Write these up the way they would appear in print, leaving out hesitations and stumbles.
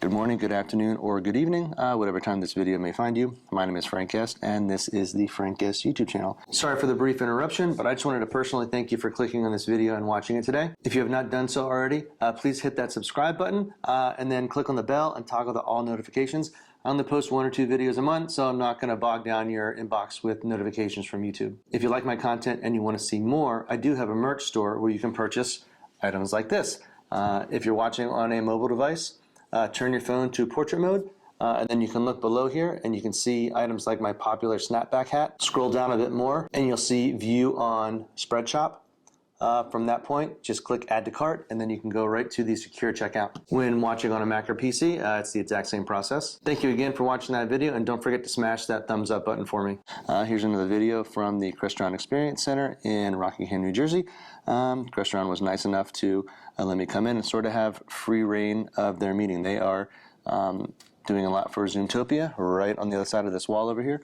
Good morning, good afternoon, or good evening, whatever time this video may find you. My name is Frank Guest, and this is the Frank Guest YouTube channel. Sorry for the brief interruption, but I just wanted to personally thank you for clicking on this video and watching it today. If you have not done so already, please hit that subscribe button and then click on the bell and toggle to all notifications. I only post 1 or 2 videos a month, so I'm not going to bog down your inbox with notifications from YouTube. If you like my content and you want to see more, I do have a merch store where you can purchase items like this. If you're watching on a mobile device, turn your phone to portrait mode, and then you can look below here and you can see items like my popular snapback hat. Scroll down a bit more and you'll see view on Spreadshop. From that point, just click add to cart and then you can go right to the secure checkout. When watching on a Mac or PC, it's the exact same process. Thank you again for watching that video, and don't forget to smash that thumbs up button for me. Here's another video from the Crestron Experience Center in Rockingham, New Jersey. Crestron was nice enough to let me come in and sort of have free reign of their meeting. They are doing a lot for Zoomtopia right on the other side of this wall over here.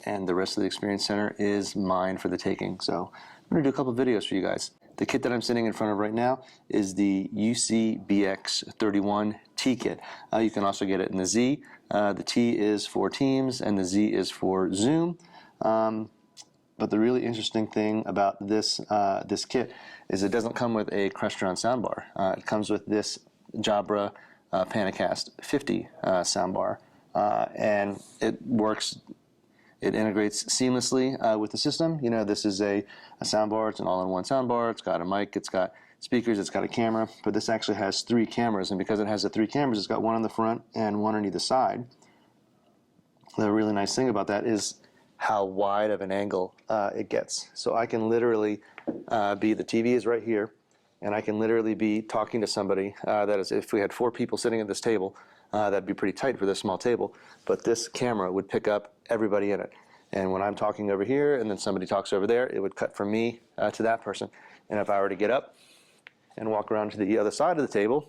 And the rest of the Experience Center is mine for the taking. So I'm going to do a couple videos for you guys. The kit that I'm sitting in front of right now is the UC-BX31-T kit. You can also get it in the Z. The T is for Teams and the Z is for Zoom. But the really interesting thing about this this kit is it doesn't come with a Crestron soundbar. It comes with this Jabra Panacast 50 soundbar, and it works. It integrates seamlessly with the system. You know, this is a soundbar. It's an all-in-one soundbar. It's got a mic. It's got speakers. It's got a camera. But this actually has 3 cameras, and because it has the 3 cameras, it's got one on the front and one on either side. The really nice thing about that is how wide of an angle it gets. So I can literally the TV is right here, and I can literally be talking to somebody that is, if we had 4 people sitting at this table, that'd be pretty tight for this small table, but this camera would pick up everybody in it. And when I'm talking over here and then somebody talks over there, it would cut from me to that person. And if I were to get up and walk around to the other side of the table,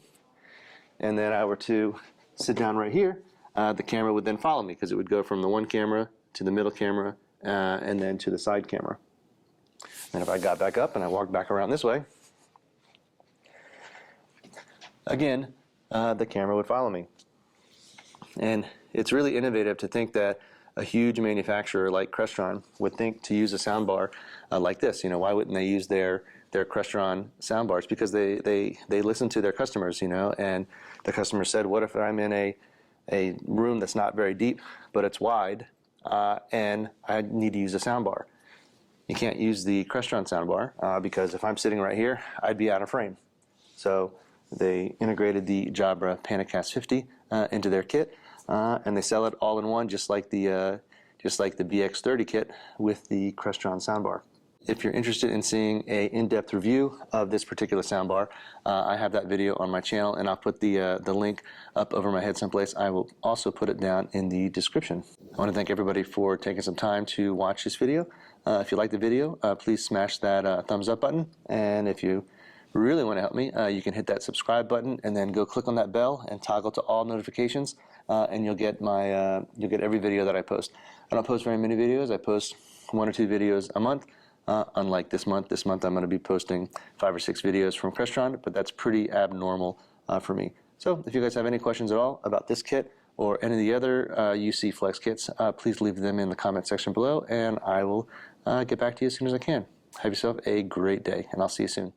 and then I were to sit down right here, the camera would then follow me, because it would go from the one camera to the middle camera, and then to the side camera. And if I got back up and I walked back around this way, again, the camera would follow me. And it's really innovative to think that a huge manufacturer like Crestron would think to use a soundbar like this. You know, why wouldn't they use their Crestron soundbars? Because they listen to their customers, you know, and the customer said, what if I'm in a room that's not very deep, but it's wide, and I need to use a soundbar? You can't use the Crestron soundbar because if I'm sitting right here, I'd be out of frame. So they integrated the Jabra Panacast 50 into their kit, and they sell it all in one, just like the BX30 kit with the Crestron soundbar. If you're interested in seeing an in-depth review of this particular soundbar, I have that video on my channel, and I'll put the link up over my head someplace. I will also put it down in the description. I want to thank everybody for taking some time to watch this video. If you like the video, please smash that thumbs up button, and if you really want to help me, you can hit that subscribe button and then go click on that bell and toggle to all notifications, and you'll get every video that I post. I don't post very many videos. I post 1 or 2 videos a month. Unlike this month. This month I'm going to be posting 5 or 6 videos from Crestron, but that's pretty abnormal for me. So if you guys have any questions at all about this kit or any of the other UC Flex kits, please leave them in the comment section below, and I will get back to you as soon as I can. Have yourself a great day, and I'll see you soon.